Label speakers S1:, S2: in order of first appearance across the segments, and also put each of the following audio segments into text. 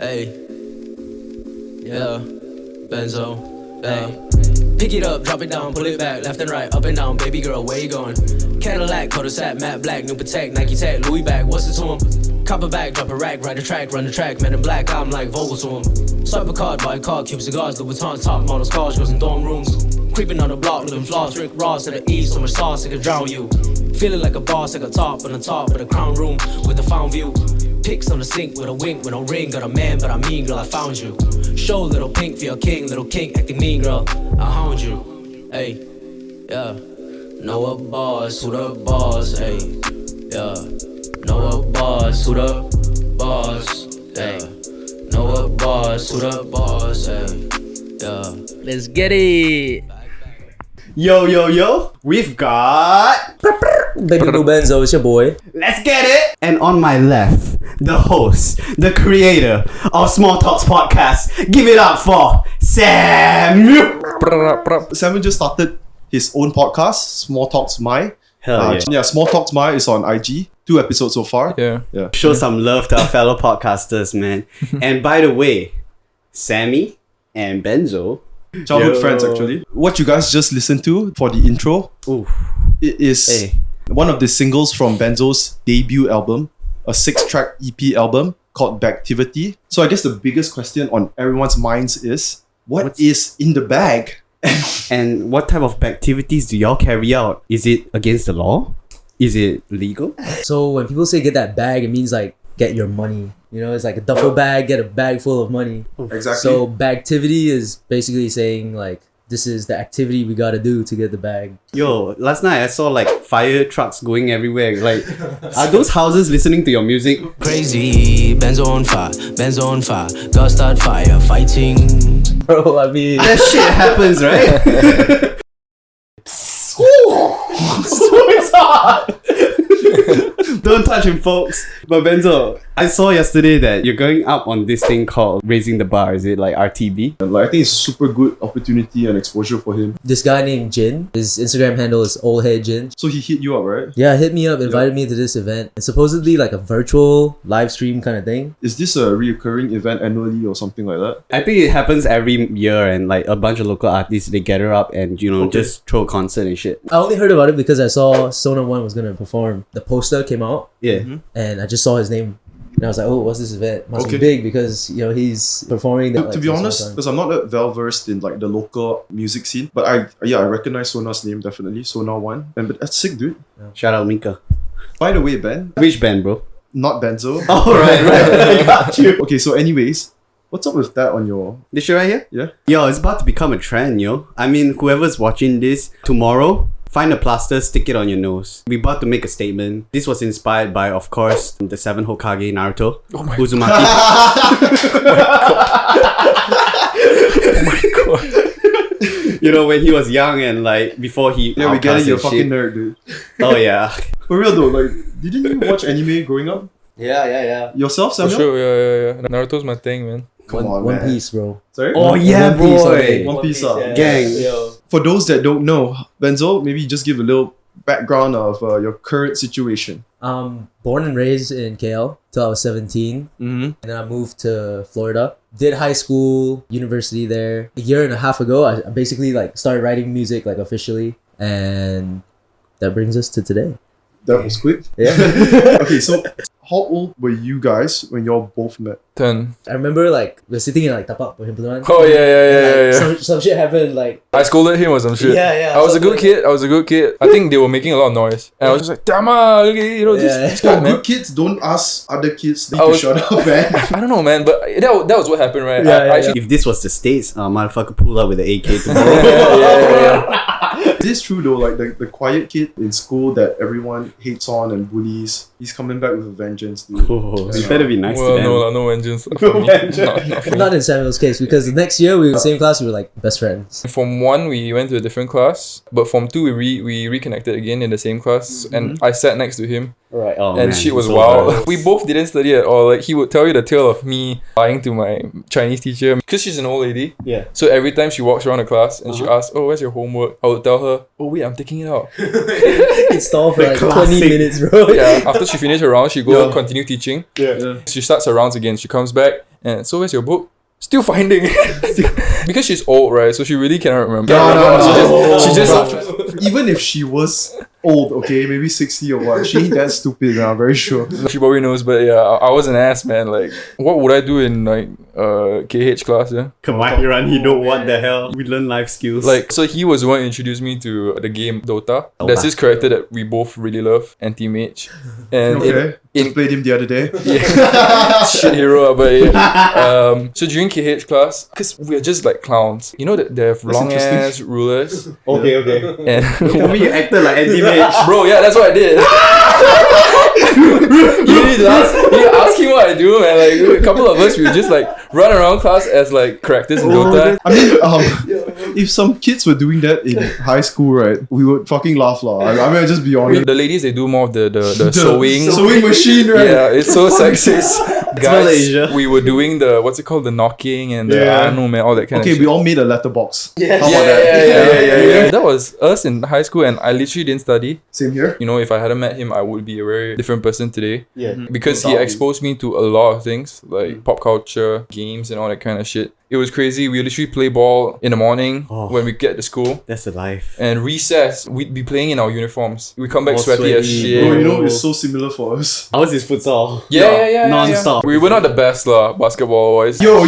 S1: Hey, yeah, Benzo, hey. Pick it up, drop it down, pull it back, left and right, up and down, baby girl, where you going? Cadillac, cul-de-sac, matte black, new Patek, Nike tag, Louis bag, what's it to him? Copper bag, drop a rack, ride the track, run the track, men in black, I'm like Vogel to him. Swipe a card, buy a car, Cube cigars, Louis Vuitton, top models, cars, girls in dorm rooms. Creeping on the block, living flaws, drink Ross to the east, so much sauce, I could drown you. Feeling like a boss, like a top on the top of the crown room, with a found view. Pics on the sink with a wink, with no ring, got a man, but I mean, girl, I found you. Show little pink for your king, little king acting mean, girl, I hound you. Hey, yeah, know a boss, who the boss, hey, yeah, know a boss, who the boss, hey, know a boss, who the boss, hey, yeah.
S2: Let's get it.
S3: Yo, we've got
S2: Babybluebenzo, it's your boy.
S3: Let's get it! And on my left, the host, the creator of Small Talks Podcast. Give it up for Sam!
S4: Samuel just started his own podcast, Small Talks My.
S3: Hell
S4: Yeah, Small Talks My is on IG. 2 episodes so far.
S5: Yeah.
S3: Show some love to our fellow podcasters, man. And by the way, Sammy and Benzo,
S4: Childhood friends, actually. What you guys just listened to for the intro, it is one of the singles from Benzo's debut album, a 6-track EP album called BAGTIVITY. So I guess the biggest question on everyone's minds is, what is in the bag?
S3: and what type of activities do y'all carry out? Is it against the law? Is it legal?
S2: So when people say get that bag, it means like get your money. You know, it's like a duffel bag, get a bag full of money.
S4: Exactly.
S2: So bagtivity is basically saying like, this is the activity we gotta do to get the bag.
S3: Yo, last night I saw like fire trucks going everywhere. Like, are those houses listening to your music?
S1: Crazy, Benzo on fire, gotta start fire, fighting.
S2: Bro, I mean...
S3: That shit happens, right? So it's hot. Don't touch him, folks. But Benzo, I saw yesterday that you're going up on this thing called Raising the Bar. Is it like RTB?
S4: And like, I think it's a super good opportunity and exposure for him.
S2: This guy named Jin, his Instagram handle is Old Head Jin.
S4: So he hit you up, right?
S2: Yeah, hit me up, invited me to this event. It's supposedly like a virtual live stream kind of thing.
S4: Is this a reoccurring event annually or something like that?
S3: I think it happens every year, and like a bunch of local artists, they gather up and, you know, just throw a concert and shit.
S2: I only heard about it because I saw Sona One was gonna perform. The poster came out,
S3: Yeah.
S2: and I just saw his name, and I was like, "Oh, what's this event? Must be big because you know he's performing."
S4: To be honest, because I'm not that well versed in like the local music scene, but I recognize Sona's name definitely. Sona One, and but that's sick, dude.
S3: Shout out Mika.
S4: By the way, Ben,
S3: Which band, bro?
S4: not Benzo.
S3: Oh, right. I got you.
S4: Okay, so anyways, what's up with that on your?
S3: This shit right here?
S4: Yeah.
S3: Yo, it's about to become a trend, yo. I mean, whoever's watching this tomorrow, find a plaster, stick it on your nose. We're about to make a statement. This was inspired by, of course, the 7 Hokage Naruto.
S5: Oh my
S3: Uzumaki.
S5: Oh my god.
S3: You know, when he was young and like before he
S4: Yeah, we get it.
S3: outcast
S4: You're a
S3: and
S4: fucking
S3: shit.
S4: nerd, dude.
S3: Oh yeah.
S4: For real though, like, didn't you watch anime growing up?
S2: Yeah.
S4: Yourself,
S5: For
S4: Samuel?
S5: sure, yeah. Naruto's my thing, man.
S4: Come on,
S2: One
S4: man.
S2: Piece, bro.
S4: Sorry?
S3: Oh yeah,
S2: One Piece,
S3: boy.
S2: okay.
S4: One Piece,
S3: Gang.
S4: For those that don't know, Benzo, maybe just give a little background of your current situation.
S2: Born and raised in KL till I was 17, and then I moved to Florida. Did high school, university there. A year and a half ago, I basically like started writing music like officially, and that brings us to today.
S4: That was quick.
S2: Yeah.
S4: Okay, so how old were you guys when y'all both met?
S5: 10.
S2: I remember like we were sitting in like tapak Perhimpunan.
S5: Oh yeah.
S2: Some shit happened like
S5: I scolded him or some shit.
S2: Yeah.
S5: I was a good kid. I think they were making a lot of noise. And I was just like, damn look at you know, this guy,
S4: Oh,
S5: man.
S4: good kids don't ask other kids to
S5: I was-
S4: shut up, man.
S5: I don't know, man, but that was what happened, right?
S2: Yeah,
S5: I actually,
S3: If this was the States, motherfucker pull up with the AK tomorrow.
S5: yeah.
S4: It is true though, like the quiet kid in school that everyone hates on and bullies, he's coming back with a vengeance, dude.
S3: Oh, you better be nice
S5: Well,
S3: to them.
S5: no vengeance.
S4: No vengeance.
S5: Not for me.
S2: not in Samuel's case because the next year we were in the same class. We were like best friends.
S5: Form 1 we went to a different class, but Form 2 we reconnected again in the same class, and I sat next to him.
S3: Right. Oh,
S5: And
S3: man,
S5: shit was
S3: so
S5: wild.
S3: bad.
S5: We both didn't study at all. Like, he would tell you the tale of me lying to my Chinese teacher. Because she's an old lady.
S3: Yeah.
S5: So every time she walks around the class and she asks, oh, where's your homework? I would tell her, oh, wait, I'm taking it out.
S2: It stalled for
S3: The
S2: like
S3: classic.
S2: 20 minutes, bro.
S5: Yeah. After she finished her round, she go
S4: Yeah.
S5: continue teaching.
S4: Yeah.
S5: She starts her rounds again. She comes back And so where's your book? Still finding. Because she's old, right? So she really cannot remember.
S4: No.
S5: She just
S4: Even if she was old, okay, maybe 60 or what, she ain't that stupid, I'm very sure.
S5: she probably knows, but yeah, I was an ass, man. Like, what would I do in like KH class? Yeah,
S3: Come on, Hiran, you know what the hell? We learn life skills.
S5: like, so he was the one who introduced me to the game Dota. There's this character that we both really love, Anti-Mage, and
S4: Okay, just played him the other day.
S5: shit hero, but yeah. So during KH class, because we're just like clowns, you know that they have long ass rulers.
S3: okay.
S5: And
S3: Tell me you acted like anti-mage.
S5: bro, yeah, that's what I did. you need to ask him what I do, man. Like a couple of us, we would just like run around class as like characters in Dota.
S4: I mean, if some kids were doing that in high school, right, we would fucking laugh, lah. I mean, I'll just be honest.
S5: The ladies, they do more of the sewing.
S4: Sewing machine, right?
S5: Yeah, it's so sexist. Guys,
S3: Malaysia.
S5: we were doing the what's it called, the knocking and the
S4: Yeah.
S5: I don't know, man, all that kind
S4: Okay,
S5: of
S4: we
S5: shit.
S4: all made a letterbox.
S3: Yeah.
S4: How about that?
S5: Yeah. That was us in high school, and I literally didn't study.
S4: Same here.
S5: You know, if I hadn't met him, I would be a very different person today.
S3: Yeah.
S5: Because he exposed me to a lot of things like pop culture, games, and all that kind of shit. It was crazy. We literally play ball in the morning when we get to school.
S3: That's the life.
S5: And recess, we'd be playing in our uniforms. We come back
S3: All
S5: sweaty as
S3: sweaty,
S5: shit.
S4: Bro, you know, it's so similar for us.
S3: Ours is futsal.
S5: Yeah.
S3: Non-stop.
S5: We were not the best lah, basketball wise.
S4: Yo.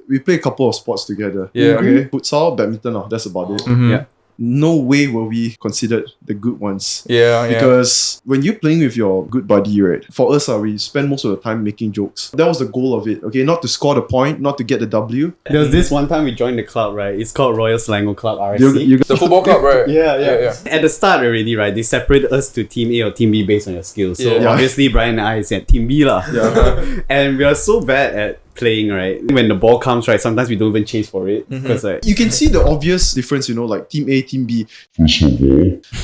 S4: We play a couple of sports together.
S5: Yeah.
S4: Okay. Futsal, badminton, that's about it.
S5: Mhm.
S3: Yeah.
S4: No way were we considered the good ones.
S5: Yeah.
S4: Because when you're playing with your good buddy, right, for us, we spend most of the time making jokes. That was the goal of it, okay? Not to score the point, not to get the W.
S3: There was this one time we joined the club, right? It's called Royal Selangor Club, RSC.
S4: You
S5: The football club, right?
S3: Yeah. At the start already, right, they separated us to Team A or Team B based on your skills. So
S5: Yeah.
S3: obviously Brian and I is at Team B lah.
S4: Yeah.
S3: And we are so bad at playing, right? When the ball comes, right, sometimes we don't even chase for it. Because like
S4: You can see the obvious difference, you know, like Team A, Team B.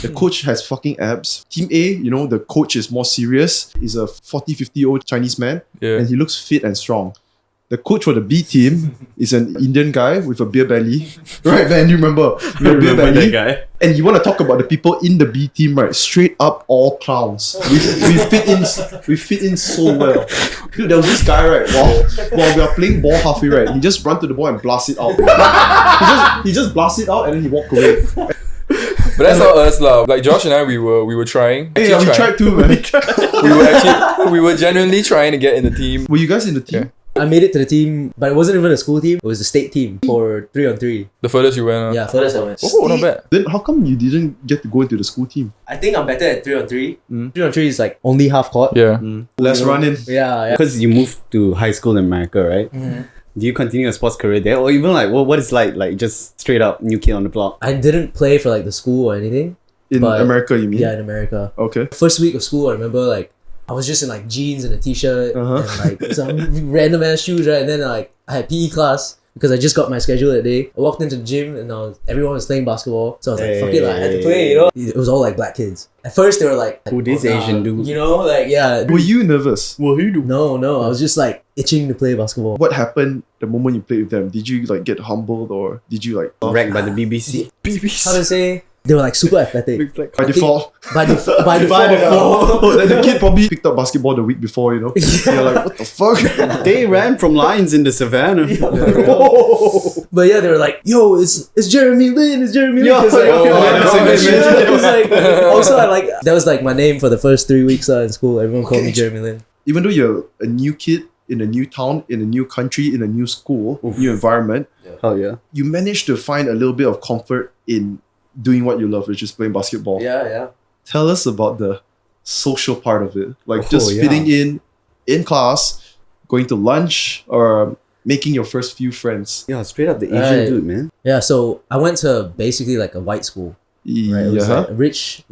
S4: The coach has fucking abs. Team A, you know, the coach is more serious. He's a 40, 50-year-old Chinese man.
S5: Yeah.
S4: And he looks fit and strong. The coach for the B team is an Indian guy with a beer belly. Right, man, you remember? With a beer
S3: remember
S4: belly.
S3: that guy.
S4: And you want to talk about the people in the B team, right? Straight up all clowns. We fit in so well. Dude, there was this guy, right? While we are playing ball halfway, right? He just run to the ball and blast it out. he just blast it out and then he walk away.
S5: But that's not us lah. Like Josh and I, we were trying.
S4: Hey, yeah, we tried too, man.
S5: We were genuinely trying to get in the team.
S4: Were you guys in the team?
S5: Yeah.
S2: I made it to the team, but it wasn't even a school team. It was a state team for 3-on-3.
S5: The furthest you went.
S2: Yeah, furthest I went.
S5: Oh, not bad.
S4: Then how come you didn't get to go into the school team?
S2: I think I'm better at 3-on-3. 3-on-3 is like only half court.
S5: Yeah.
S4: Let's run in.
S2: Yeah.
S3: Because you moved to high school in America, right? Do you continue a sports career there? Or even like what is like just straight up new kid on the block?
S2: I didn't play for like the school or anything.
S4: In
S2: But-
S4: America, you mean?
S2: Yeah, in America.
S4: Okay.
S2: First week of school, I remember like I was just in like jeans and a t-shirt and like some random ass shoes, right? And then like I had PE class because I just got my schedule that day. I walked into the gym and everyone was playing basketball, so I was like, "Fuck it, like, I had to play," you know. It was all like black kids. At first, they were like,
S3: Who this
S2: "Oh, nah,"
S3: Asian dude?
S2: You know, like yeah.
S4: Were you nervous?
S2: No, I was just like itching to play basketball.
S4: What happened the moment you played with them? Did you like get humbled or did you like
S3: Ranked by the BBC.
S2: How to say? They were like super athletic.
S4: by default?
S2: By default.
S4: Like, the kid probably picked up basketball the week before, you know. You're like, what the fuck?
S3: They ran from lions in the savannah.
S2: But yeah, they were like, "Yo, it's Jeremy Lin, it's Jeremy Lin."
S3: Yeah,
S2: It's like,
S3: yeah,
S2: oh my
S3: yeah,
S2: God,
S3: yeah,
S2: it was like, also I like that was like my name for the first 3 weeks in school. Everyone called me Jeremy Lin.
S4: Even though you're a new kid in a new town, in a new country, in a new school, new environment,
S3: Hell yeah.
S4: you managed to find a little bit of comfort in doing what you love, which is playing basketball.
S2: Yeah.
S4: Tell us about the social part of it. Like
S3: Oh,
S4: just
S3: yeah.
S4: fitting in class, going to lunch, or making your first few friends.
S3: Yeah, straight up the Asian
S2: Right.
S3: dude, man.
S2: Yeah, so I went to basically like a white school. Right? It was
S4: Yeah.
S2: like a rich,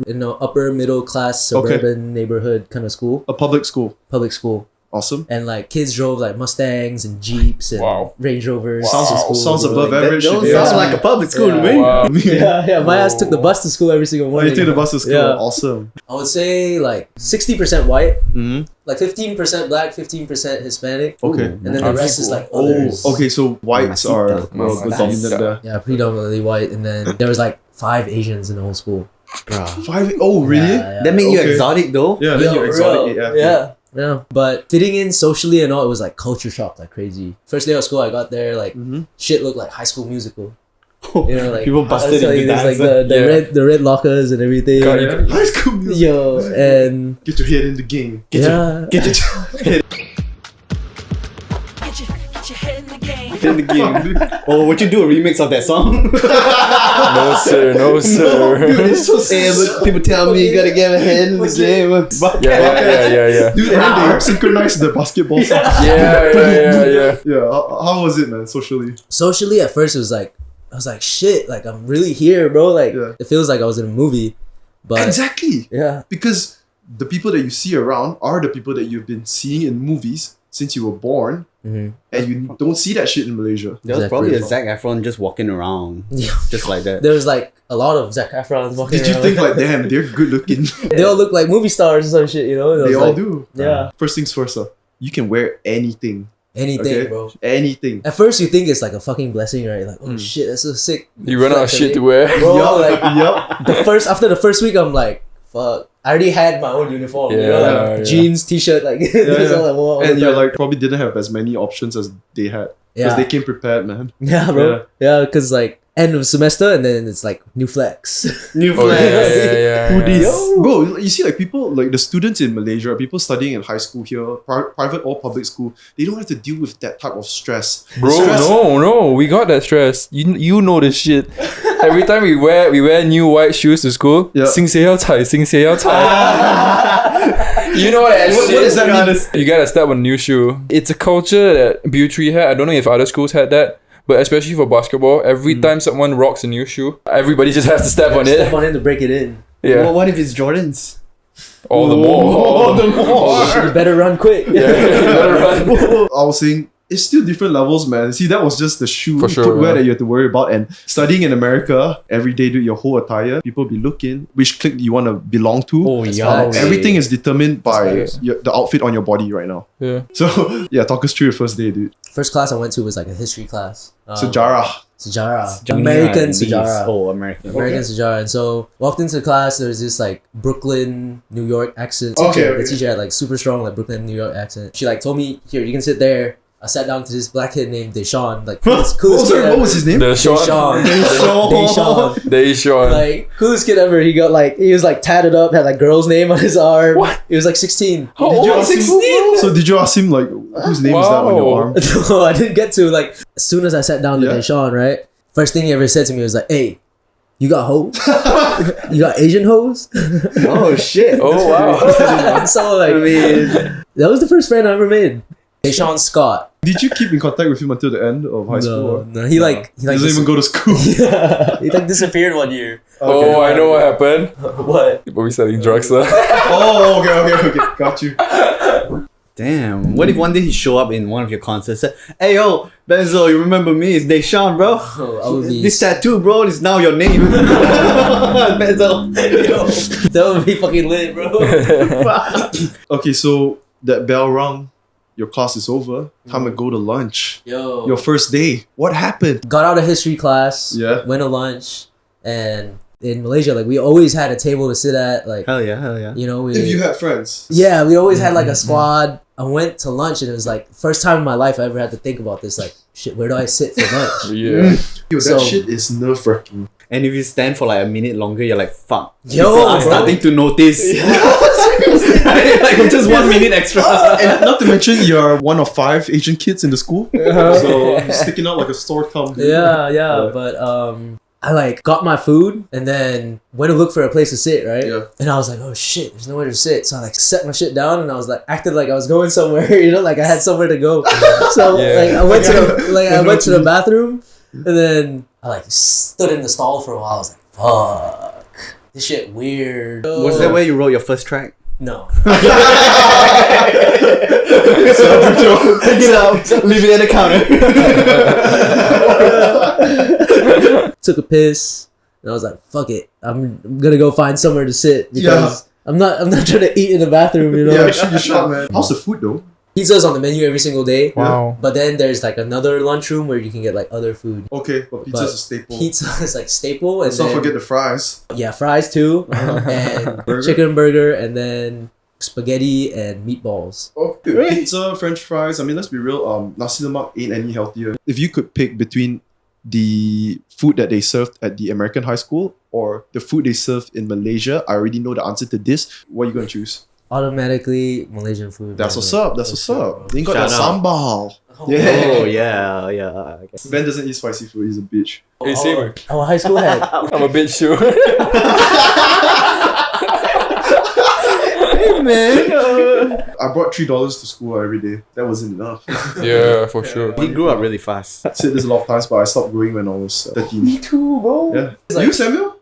S2: upper middle class suburban neighborhood kind of school,
S4: A public school.
S2: public school.
S4: Awesome.
S2: And like kids drove like Mustangs and Jeeps and
S5: Wow.
S2: Range Rovers.
S4: Sounds-
S2: to school.
S4: sounds
S2: They were
S4: above
S2: like,
S4: average.
S3: That
S4: Yeah.
S3: sounds like a public school to
S2: Yeah.
S3: me.
S5: Wow.
S2: Yeah, my ass took the bus to school every single
S4: Oh,
S2: morning.
S4: you take the bus to school.
S2: Yeah.
S4: Awesome.
S2: I would say like 60% white,
S4: Mm-hmm.
S2: like 15% black, 15% Hispanic.
S4: Okay.
S2: And then the rest is like
S4: Oh,
S2: others.
S4: okay. So whites are
S5: Mamacita.
S4: the dominant there.
S2: Yeah, predominantly white. And then there was like 5 Asians in the whole school.
S3: Bruh.
S4: 5. Oh, really?
S2: Yeah,
S3: That make you
S4: Okay.
S3: exotic though.
S4: Yeah, then you're exotic.
S2: real. Yeah. Yeah, but fitting in socially and all, it was like culture shock like crazy. First day of school, I got there, like shit looked like High School Musical. You know, like
S3: People busted
S2: I was
S3: into
S2: telling you, there's
S3: dance.
S2: like the red lockers and everything.
S3: High School Musical.
S2: Yo, and
S4: Get your head in the game.
S3: Get your head in the game. Oh, would you do a remix of that song?
S5: No sir, no sir.
S3: It's so sad, but people tell me you gotta get a head in the game.
S5: Yeah.
S4: Dude, and then they synchronized the basketball song.
S5: Yeah.
S4: Yeah, how was it, man, socially?
S2: socially at first it was like I was like shit, like I'm really here, bro. Like
S4: Yeah.
S2: it feels like I was in a movie. But
S4: Exactly.
S2: yeah.
S4: Because the people that you see around are the people that you've been seeing in movies since you were born, and you don't see that shit in Malaysia.
S3: There was
S2: Exactly.
S3: probably a Zac Efron just walking around,
S2: Yeah.
S3: just like that.
S2: There was like a lot of Zac Efrons walking
S4: Did you
S2: around.
S4: think like, damn, they're good looking?
S2: they all look like movie stars or some shit, you know? And I
S4: They
S2: was
S4: all
S2: like,
S4: do.
S2: Yeah.
S4: First things first, you can wear anything.
S2: Anything,
S4: Okay?
S2: bro.
S4: Anything.
S2: At first you think it's like a fucking blessing, right? Like, oh shit, that's so sick.
S5: You run out of
S2: Flex
S5: shit to
S2: everything.
S5: wear.
S2: Bro, like
S4: Yup.
S2: after the first week I'm like, fuck. I already had my own uniform, you know, like
S5: Yeah.
S2: jeans, t-shirt, like that's
S4: Yeah.
S2: all I wore all
S4: And
S2: the
S4: you're
S2: time.
S4: like probably didn't have as many options as they had. Because
S2: yeah.
S4: they came prepared, man.
S2: Yeah, bro. Yeah, because like end of semester and then it's like new flex.
S3: New
S5: Oh,
S3: flags.
S5: yeah.
S4: Hoodies. Bro, you see like people, like the students in Malaysia, people studying in high school here, private or public school, they don't have to deal with that type of stress.
S5: Bro,
S4: Stress-
S5: no, we got that stress. You know this shit. Every time we wear new white shoes to school.
S4: Yeah.
S5: 新鞋要踩，新鞋要踩. You know that
S4: What
S5: shit?
S4: does that mean?
S5: You gotta step on a new shoe. It's a culture that Beauty had. I don't know if other schools had that. But especially for basketball, every time someone rocks a new shoe, everybody just has to step on it.
S2: Step on it to break it in.
S5: Yeah.
S3: Well, what if it's Jordans?
S5: All the more.
S2: You better run quick.
S5: Yeah, you better run.
S4: I was saying, it's still different levels, man. See, that was just the shoe
S5: For sure,
S4: footwear
S5: man.
S4: that you have to worry about. And studying in America, every day, do your whole attire, people be looking which clique you want to belong to.
S3: Oh,
S2: yeah.
S4: Everything is determined by
S5: That's
S4: the outfit on your body right now.
S5: Yeah.
S4: So, yeah, talk us through your first day, dude.
S2: First class I went to was like a history class.
S4: Sejarah.
S2: Sejarah.
S3: Junior
S2: American
S3: and these.
S2: Sejarah.
S3: Oh, American.
S2: American Sejarah. And so walked into class, there was this like Brooklyn, New York accent.
S4: Okay,
S2: The
S4: okay.
S2: teacher had like super strong like Brooklyn, New York accent. She like told me, here, you can sit there. I sat down to this black kid named Deshaun. Like coolest kid ever.
S4: What was his name?
S2: Deshaun.
S5: Deshaun.
S2: Like coolest kid ever. He was like tatted up, had like girl's name on his arm. What? He was like 16.
S5: How
S4: Did you
S5: old?
S4: ask him-
S5: 16?
S4: So did you ask him like whose name is that on your
S5: Wow.
S4: arm?
S2: No, I didn't get to. Like as soon as I sat down to
S4: Yeah.
S2: Deshaun, right? First thing he ever said to me was like, "Hey, you got hoes? You got Asian hoes?"
S3: Oh, shit.
S5: Oh, wow.
S2: So like, that was the first friend I ever made. Deshaun Scott.
S4: Did you keep in contact with him until the end of high school? Or?
S2: No, he like
S4: He doesn't even go to school.
S2: he like disappeared one year.
S5: Oh, I know what happened.
S2: What?
S5: People be selling drugs, huh?
S4: Oh, okay. Got you.
S3: Damn. What if one day he show up in one of your concerts and say, hey, yo, Benzo, you remember me? It's Deshaun, bro.
S2: Oh, I would be.
S3: This tattoo, bro, is now your name. Benzo.
S2: That would be fucking lit, bro.
S4: Okay, so that bell rung. Your class is over. Time to go to lunch.
S2: Yo.
S4: Your first day. What happened?
S2: Got out of history class.
S4: Yeah.
S2: Went to lunch, and in Malaysia, like we always had a table to sit at. Like
S3: Hell yeah.
S2: you know, we.
S4: If you had friends.
S2: Yeah, we always had like a squad. I went to lunch and it was like first time in my life I ever had to think about this. Like, shit, where do I sit for lunch?
S5: Yeah.
S4: Yo, that
S2: So-
S4: shit is nerve wracking.
S3: And if you stand for like a minute longer, you're like, fuck.
S2: Yo,
S3: People are
S2: bro.
S3: starting to notice. Like just 1 minute extra.
S4: And not to mention, you're one of 5 Asian kids in the school. So you're sticking out like a sore thumb. dude.
S2: Yeah, but I like got my food and then went to look for a place to sit, right?
S4: Yeah.
S2: And I was like, oh shit, there's nowhere to sit. So I like set my shit down and I was like acted like I was going somewhere, you know, like I had somewhere to go. So
S5: Yeah.
S2: like I went to the bathroom and then I like stood in the stall for a while. I was like, fuck. This shit weird.
S3: Was that where you wrote your first track?
S2: No.
S3: Pick it up. Leave it at the counter.
S2: Took a piss and I was like, fuck it. I'm gonna go find somewhere to sit because I'm not trying to eat in the bathroom, you know?
S4: Yeah, you shot, man. How's the food though?
S2: Pizza's on the menu every single day.
S5: Wow.
S2: But then there's like another lunchroom where you can get like other food.
S4: Okay, but pizza's
S2: But
S4: a staple.
S2: Pizza is like staple, and
S4: Let's not
S2: then,
S4: forget the fries.
S2: yeah, fries too, and
S4: Burger?
S2: chicken burger, and then spaghetti and meatballs.
S4: Oh, pizza, French fries. I mean, let's be real. Nasi lemak ain't any healthier. If you could pick between the food that they served at the American high school or the food they served in Malaysia, I already know the answer to this. What are you gonna choose?
S2: Automatically Malaysian food.
S4: That's
S2: man.
S4: what's up. That's what's up. They ain't got that
S3: Shout
S4: sambal.
S3: Oh yeah, yeah. I guess.
S4: Ben doesn't eat spicy food. He's a bitch.
S5: Hey, same.
S2: Our high school had.
S5: I'm a bitch too.
S2: Hey man.
S4: I brought $3 to school every day. That wasn't enough.
S5: Yeah, for sure.
S3: He grew up really fast.
S4: I said this a lot of times, but I stopped growing when I was 13.
S3: too, bro.
S4: Yeah. You, Samuel?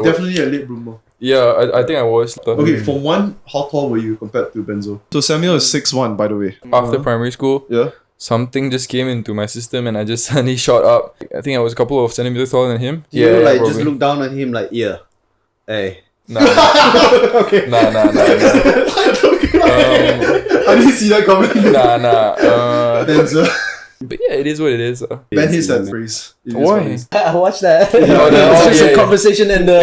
S4: Definitely a late bloomer.
S5: Yeah, I think I was.
S4: Okay, for one, how tall were you compared to Benzo? So Samuel is 6'1", by the way.
S5: After primary school,
S4: Yeah.
S5: something just came into my system and I just suddenly shot up. I think I was a couple of centimeters taller than him.
S3: You like just
S5: probably.
S3: look down on him like, yeah, hey.
S5: Nah.
S4: Okay.
S5: Nah.
S4: I didn't see that comment.
S5: Nah.
S4: Benzo.
S5: But yeah, it is what it is.
S4: Ben hates that phrase. It is
S5: Why?
S4: what it is.
S2: I watched that.
S5: Oh,
S2: It's just a
S5: yeah.
S2: conversation and the.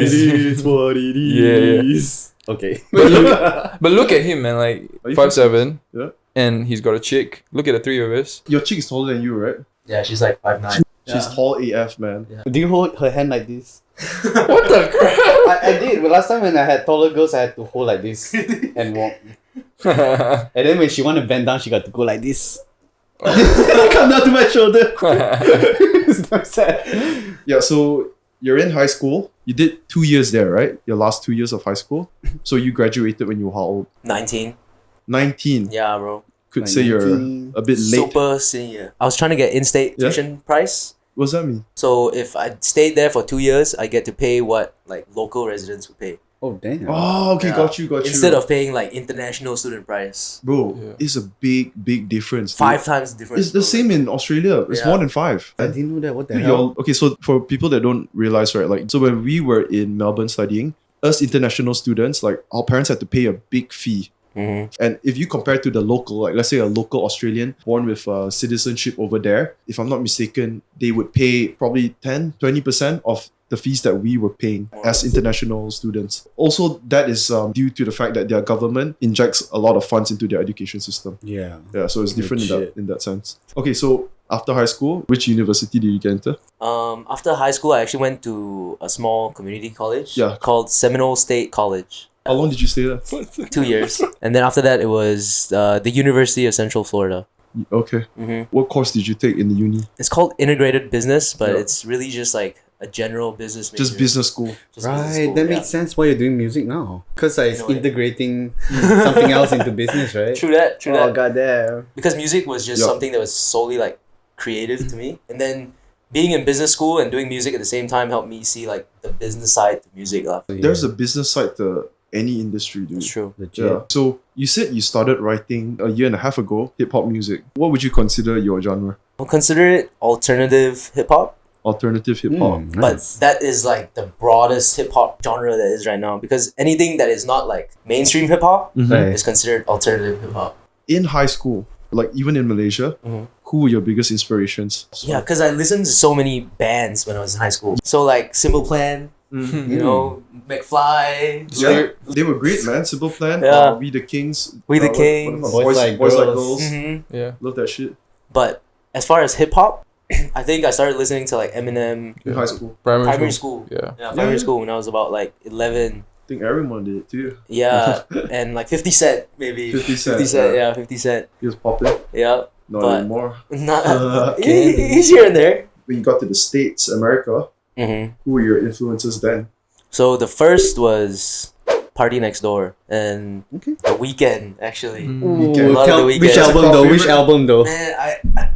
S3: It is what it is. Okay.
S5: But look at him, man. Like
S4: Are you
S5: 5'7",
S4: Yeah.
S5: and he's got a chick. Look at the three of us.
S4: Your chick is taller than you, right?
S2: Yeah, she's like 5'9".
S4: She's tall AF, man.
S3: Do you hold her hand like this?
S5: What the crap?
S3: I did, but last time when I had taller girls, I had to hold like this and walk. And then when she wanted to bend down, she got to go like this. Come down to my shoulder. It's so sad.
S4: Yeah, so you're in high school. You did 2 years there, right? Your last 2 years of high school. So you graduated when you were how old?
S2: 19.
S4: 19.
S2: Yeah, bro.
S4: Could say you're
S3: 19.
S4: a bit late.
S2: Super senior. I was trying to get in-state
S4: Yeah.
S2: tuition price.
S4: What does that mean?
S2: So if I stayed there for 2 years, I get to pay what like local residents would pay.
S3: Oh, damn.
S4: Oh, okay,
S2: Yeah.
S4: got you.
S2: Instead of paying like international student price.
S4: Bro,
S5: Yeah.
S4: it's a big difference. dude.
S2: 5 times the difference.
S4: It's the
S2: bro.
S4: same in Australia. It's
S2: Yeah.
S4: more than 5.
S3: I didn't know that. What the
S4: Dude,
S3: hell?
S4: okay, so for people that don't realize, right, like, so when we were in Melbourne studying, us international students, like, our parents had to pay a big fee.
S2: Mhm.
S4: And if you compare to the local, like, let's say a local Australian born with citizenship over there, if I'm not mistaken, they would pay probably 10-20% of the fees that we were paying as international students. Also, that is due to the fact that their government injects a lot of funds into their education system.
S3: Yeah.
S4: Yeah, so it's different
S3: Legit.
S4: in that sense. Okay, so after high school, which university did you get into?
S2: After high school, I actually went to a small community college
S4: Yeah.
S2: called Seminole State College.
S4: How long did you stay there?
S2: 2 years. And then after that, it was the University of Central Florida.
S4: Okay.
S2: Mhm.
S4: What course did you take in the uni?
S2: It's called integrated business, but
S4: Yeah.
S2: it's really just like a general business major.
S4: Just business school.
S2: Just business
S3: Right,
S2: school,
S3: that
S2: yeah.
S3: makes sense why you're doing music now. Because it's
S2: In a way.
S3: integrating something else into business, right?
S2: True that, true
S3: Oh,
S2: that.
S3: goddamn.
S2: Because music was just
S4: Yeah.
S2: something that was solely like creative to me. And then being in business school and doing music at the same time helped me see like the business side to music.
S4: There's a business side to any industry, dude.
S2: That's true.
S3: Legit.
S4: Yeah. So you said you started writing a year and a half ago, hip hop music. What would you consider your genre?
S2: I'll consider it alternative hip hop.
S4: Alternative hip hop.
S2: But that is like the broadest hip hop genre that is right now, because anything that is not like mainstream hip hop
S3: Right.
S2: is considered alternative hip hop.
S4: In high school, like even in Malaysia,
S2: Mhm.
S4: who were your biggest inspirations?
S2: Yeah, because I listened to so many bands when I was in high school. So like Simple Plan, you know, McFly,
S4: Yeah, they were great, man. Simple Plan,
S2: Yeah.
S4: We the Kings,
S2: We the
S4: what
S2: Kings.
S4: about
S3: Boys Like
S4: Boys Like
S3: Girls.
S4: Girls.
S2: Mhm.
S5: Yeah.
S4: Love that shit.
S2: But as far as hip hop, I think I started listening to like Eminem
S4: In high school,
S2: primary school.
S5: Yeah.
S2: Yeah, primary
S4: Yeah.
S2: school when I was about like 11.
S4: I think everyone did it too.
S2: Yeah, and like 50 Cent maybe.
S4: 50 Cent,
S2: 50 Cent,
S4: yeah.
S2: yeah, 50 Cent.
S4: He was popular.
S2: Yeah,
S4: Not
S2: But-
S4: anymore.
S2: not
S4: Candy.
S2: he's here and there.
S4: When you got to the States, America,
S2: Mm-hmm.
S4: who were your influences then?
S2: So the first was Party Next Door and
S3: Okay.
S2: The Weeknd actually.
S3: Ooh,
S4: Weeknd.
S2: A lot of The
S3: which
S2: Weeknd.
S3: album though? Which
S4: Favorite?
S3: album though?
S2: Man, I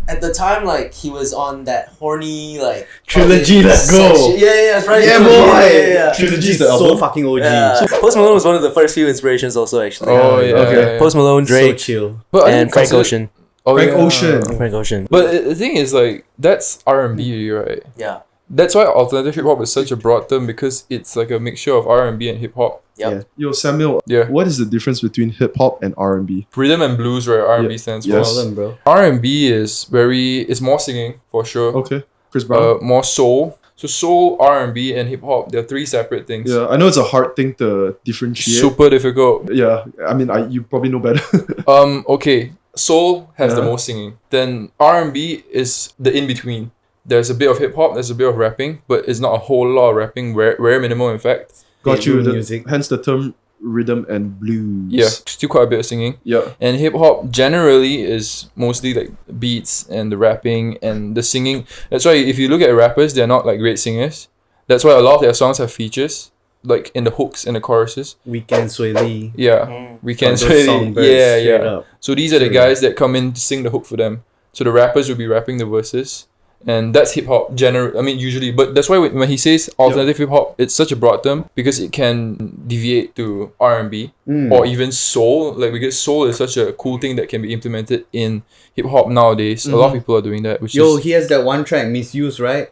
S2: at the time like he was on that horny like
S3: Trilogy,
S2: fucking
S3: let's go.
S2: sesh- Yeah, yeah, that's right.
S4: Yeah,
S2: Trilogy,
S4: boy.
S2: Yeah.
S4: Trilogy's
S3: so
S4: the album.
S3: fucking OG.
S2: Yeah. Post Malone was one of the first few inspirations also actually.
S5: Oh yeah.
S4: Okay.
S5: yeah, yeah.
S2: Post Malone,
S3: So
S2: Drake,
S3: chill.
S5: But I
S2: and
S5: didn't
S2: Frank
S5: consider-
S2: Ocean.
S5: Oh,
S4: Frank
S5: yeah.
S4: Ocean.
S2: Frank Ocean.
S5: But the thing is, like, that's R&B, right?
S2: Yeah.
S5: That's why alternative hip hop is such a broad term, because it's like a mixture of R&B and hip hop.
S2: Yep.
S4: Yo, Samuel,
S5: Yeah.
S4: what is the difference between hip hop and R&B?
S5: Rhythm and blues, right? R&B
S4: Yeah.
S5: stands
S4: Yes.
S5: for.
S3: Tell them, bro.
S5: R&B is it's more singing for sure.
S4: Okay. Chris Brown.
S5: More soul. So soul, R&B, and hip hop, they're three separate things.
S4: Yeah, I know it's a hard thing to differentiate.
S5: Super difficult.
S4: Yeah, I mean, you probably know better.
S5: Okay. Soul has the
S4: Yeah.
S5: most singing. Then R&B is the in between. There's a bit of hip hop, there's a bit of rapping, but it's not a whole lot of rapping. Very minimal, in fact.
S4: Got you.
S3: Bedroom music.
S4: Hence the term rhythm and blues.
S5: Yeah, still quite a bit of singing.
S4: Yeah.
S5: And hip hop generally is mostly like beats and the rapping and the singing. That's why if you look at rappers, they're not like great singers. That's why a lot of their songs have features, like in the hooks and the choruses.
S3: Weekend Sway Lee.
S5: Yeah, we can
S3: Those
S5: say
S3: songbirds,
S5: yeah,
S3: straight
S5: yeah.
S3: up.
S5: So these are the guys that come in to sing the hook for them. So the rappers will be rapping the verses. And that's hip hop usually, but that's why when he says alternative hip hop, it's such a broad term because it can deviate to R&B or even soul. Like, because soul is such a cool thing that can be implemented in hip hop nowadays. A lot of people are doing that, which
S3: Yo,
S5: is
S3: he has that one track, Misuse, right?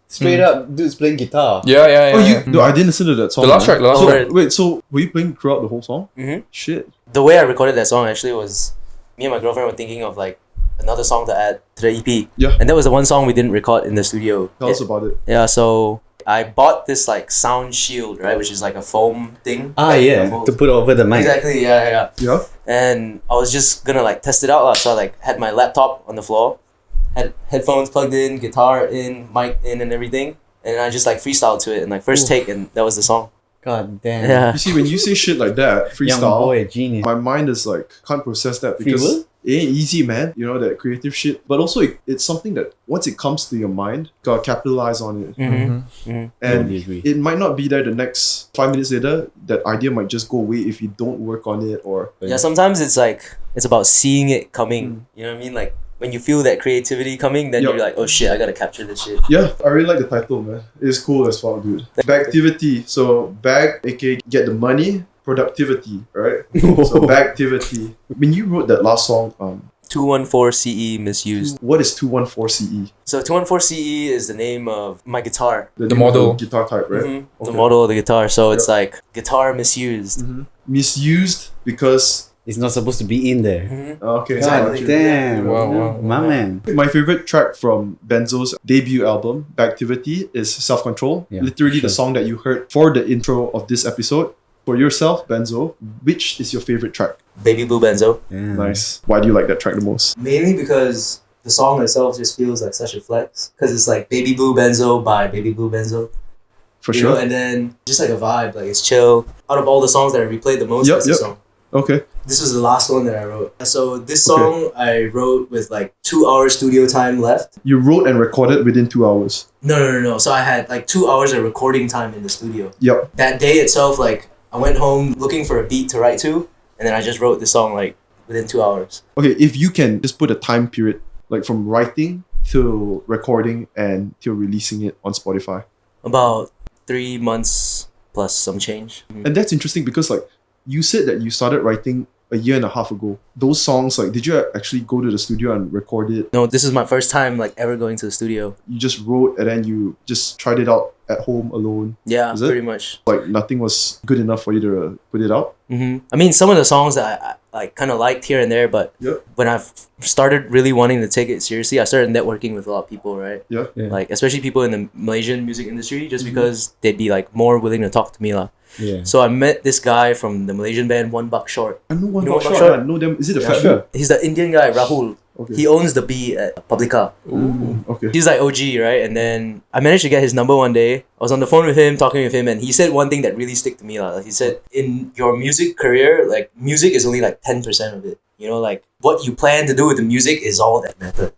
S3: Straight up, dude's playing guitar.
S5: yeah.
S4: No, I didn't listen to that song.
S5: The last
S4: man.
S5: track,
S4: So,
S2: track.
S4: wait, so were you playing throughout the whole song?
S2: Mhm.
S4: Shit.
S2: The way I recorded that song actually was me and my girlfriend were thinking of like another song to add to the EP.
S4: Yeah.
S2: And that was the one song we didn't record in the studio.
S4: Tell us about it.
S2: Yeah, so I bought this like sound shield, right, which is like a foam thing.
S3: Ah,
S2: Like,
S3: yeah,
S2: a foam-
S3: to put over the mic.
S2: Exactly, yeah.
S4: Yeah.
S2: And I was just gonna like test it out lah. So I like had my laptop on the floor, had headphones plugged in, guitar in, mic in, and everything. And I just like freestyled to it and like first take, and that was the song.
S3: God damn.
S2: Yeah.
S4: You see, when you say shit like that,
S3: Young
S4: freestyle,
S3: boy, genius.
S4: my mind is like, can't process that
S3: Free
S4: because
S3: will?
S4: it ain't easy, man. You know, that creative shit. But also, it's something that once it comes to your mind, you gotta capitalize on it.
S2: Mm-hmm.
S4: And
S3: Totally agree.
S4: it might not be there the next 5 minutes later. That idea might just go away if you don't work on it or.
S2: Yeah, sometimes it's like it's about seeing it coming. You know what I mean? Like when you feel that creativity coming, then
S4: Yup.
S2: you're like, oh shit, I gotta capture this shit.
S4: Yeah, I really like the title, man. It's cool as fuck, dude. Bagtivity. So bag, aka get the money. Productivity, right? So bagtivity. When you wrote that last song,
S2: 214 CE misused.
S4: what is 214 CE?
S2: So 214 CE is the name of my guitar.
S5: The
S4: name of
S5: model.
S4: guitar type, right?
S2: Mhm. The
S4: Okay.
S2: model of the guitar. So it's like guitar misused.
S4: Misused because
S3: It's not supposed to be in there.
S4: okay.
S2: Exactly.
S3: God damn.
S5: Wow.
S3: My man.
S4: My favorite track from Benzo's debut album, Bagtivity, is Self Control.
S3: Yeah,
S4: Literally the
S3: sure.
S4: song that you heard for the intro of this episode. For yourself, Benzo, which is your favorite track?
S2: Baby Blue Benzo.
S3: Yeah.
S4: Nice. Why do you like that track the most?
S2: Mainly because the song itself just feels like such a flex. Because it's like Baby Blue Benzo by Baby Blue Benzo.
S4: For
S2: You know,
S4: sure.
S2: and then just like a vibe, like it's chill. Out of all the songs that I replayed the most,
S4: Yep,
S2: that's the
S4: yep.
S2: song.
S4: Okay.
S2: This was the last one that I wrote. So this song I wrote with like 2 hours studio time left.
S4: You wrote and recorded within 2 hours.
S2: No. So I had like 2 hours of recording time in the studio.
S4: Yep.
S2: That day itself, like I went home looking for a beat to write to, and then I just wrote this song like within 2 hours.
S4: Okay, if you can just put a time period, like from writing to recording and till releasing it on Spotify.
S2: About 3 months plus some change.
S4: And that's interesting because like you said that you started writing a year and a half ago. Those songs, like, did you actually go to the studio and record it?
S2: No, this is my first time like ever going to the studio.
S4: You just wrote and then you just tried it out at home alone.
S2: Yeah,
S4: Is it?
S2: pretty much.
S4: Like nothing was good enough for you to put it out.
S2: I mean, some of the songs that I like kind of liked here and there, but
S4: Yep.
S2: when I started really wanting to take it seriously, I started networking with a lot of people, right?
S4: Yeah.
S2: Like especially people in the Malaysian music industry, just because they'd be like more willing to talk to me lah.
S3: Yeah.
S2: So I met this guy from the Malaysian band One Buck Short.
S4: I know one
S2: You know
S4: more
S2: One
S4: shot.
S2: Shot?
S4: I know them. Is it the
S2: Yeah,
S4: fat
S3: sure.
S2: He's the Indian guy, Rahul.
S4: Okay.
S2: He owns the B at Publica.
S4: Okay.
S2: He's like OG, right? And then I managed to get his number one day. I was on the phone with him, talking with him, and he said one thing that really stick to me. Like, he said, in your music career, like music is only like 10% of it. You know, like what you plan to do with the music is all that matters.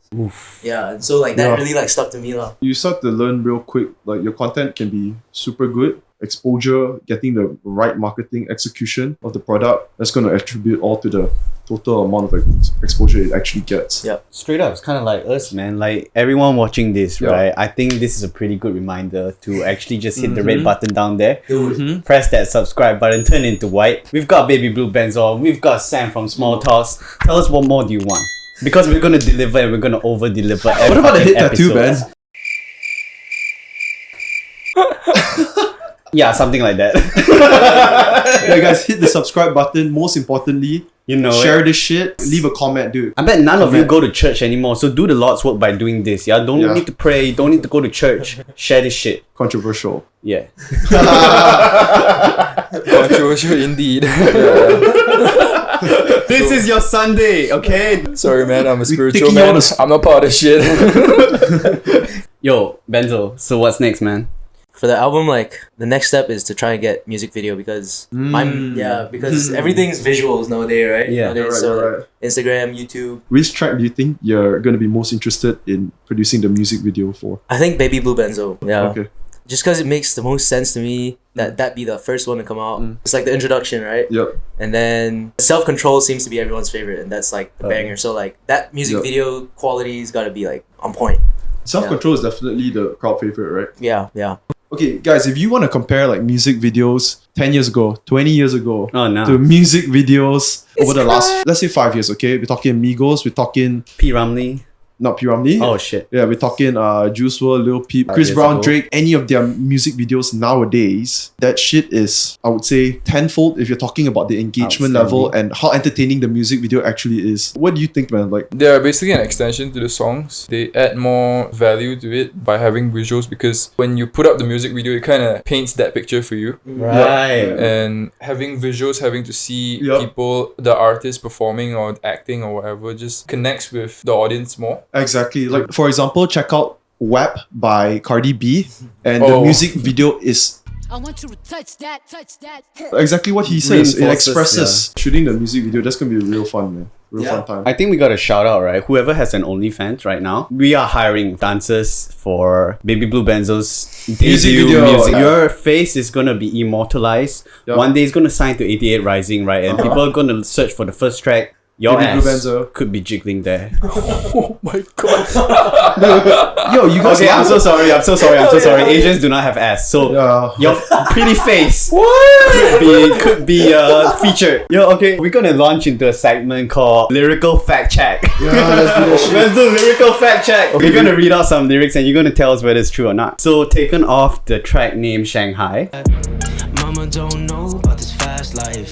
S2: Yeah, and so like that
S4: Yeah.
S2: really like stuck to me lah.
S4: You start to learn real quick. Like your content can be super good. Exposure, getting the right marketing execution of the product, that's going to attribute all to the total amount of exposure it actually gets.
S2: Yeah.
S3: Straight up, it's kind of like us, man. Like everyone watching this,
S4: Yeah.
S3: right? I think this is a pretty good reminder to actually just hit the red button down there.
S2: Dude,
S3: Press that subscribe button, turn into white. We've got Baby Blue Benzo. We've got Sam from Small Toss. Tell us what more do you want? Because we're gonna deliver and we're gonna over deliver.
S4: What about the hit tattoo, man?
S3: Yeah, something like that.
S4: Yeah, guys, hit the subscribe button. Most importantly,
S3: You know
S4: Share
S3: it.
S4: this shit. Leave a comment, dude.
S3: I bet none of you go to church anymore, so do the Lord's work by doing this. Yeah, don't need to pray, don't need to go to church. Share this shit.
S4: Controversial.
S3: Yeah.
S5: Controversial indeed.
S3: This is your Sunday, okay?
S5: Sorry, man. I'm a spiritual
S4: taking
S5: man.
S4: all the-
S5: I'm not part of shit.
S3: Yo, Benzo, so what's next, man?
S2: For the album, like the next step is to try and get music video because because everything's visuals nowadays, right?
S3: Yeah.
S2: Nowadays,
S4: You're right,
S2: so
S4: you're right.
S2: Instagram, YouTube.
S4: Which track do you think you're gonna be most interested in producing the music video for?
S2: I think Babybluebenzo. Yeah.
S4: Okay.
S2: Just because it makes the most sense to me that be the first one to come out. It's like the introduction, right?
S4: Yep.
S2: And then Self Control seems to be everyone's favorite, and that's like the banger. So like that music
S4: Yep.
S2: video quality's got to be like on point.
S4: Self-control is definitely the crowd favorite, right?
S2: Yeah, yeah.
S4: Okay, guys, if you want to compare like music videos 10 years ago, 20 years ago,
S3: Oh no.
S4: to music videos over the last, let's say 5 years, okay? We're talking Migos, we're talking,
S3: P. Ramlee.
S4: not P. Ramlee.
S3: Oh shit.
S4: Yeah, we're talking Juice WRLD, Lil Peep,
S3: 5
S4: Chris
S3: years
S4: Brown,
S3: ago.
S4: Drake, any of their music videos nowadays, that shit is, I would say, tenfold if you're talking about the engagement level and how entertaining the music video actually is. What do you think, man? Like,
S5: They're basically an extension to the songs. They add more value to it by having visuals because when you put up the music video, it kind of paints that picture for you.
S3: Right.
S5: And having visuals, having to see
S4: Yup.
S5: people, the artist performing or acting or whatever, just connects with the audience more.
S4: exactly. Like, for example, check out WAP by Cardi B, and the
S5: Oh.
S4: music video is
S6: I want you to touch that.
S4: exactly what he says. It
S3: Reinforces,
S4: expresses. Shooting the music video, that's gonna be real fun, man. Real fun time.
S3: I think we got a shout out, right? Whoever has an OnlyFans right now, we are hiring dancers for Babybluebenzo's
S4: Music
S3: debut
S4: video.
S3: music.
S4: Yeah.
S3: Your face is gonna be immortalized.
S4: Yeah.
S3: One day it's gonna sign to 88 Rising, right? And people are gonna search for the first track. Your ass
S4: Babybluebenzo.
S3: could be jiggling there.
S5: Oh my god.
S4: Yo, you guys
S3: Okay, I'm so sorry. I'm so sorry. Asians do not have ass, so
S4: Yeah.
S3: your pretty face could be featured. Yo, okay, we're gonna launch into a segment called Lyrical Fact Check.
S4: Yeah, let's do that shit.
S3: Let's do lyrical fact check. We're gonna read out some lyrics and you're gonna tell us whether it's true or not. So, taken off the track name Shanghai.
S1: Mama don't know about this fast life,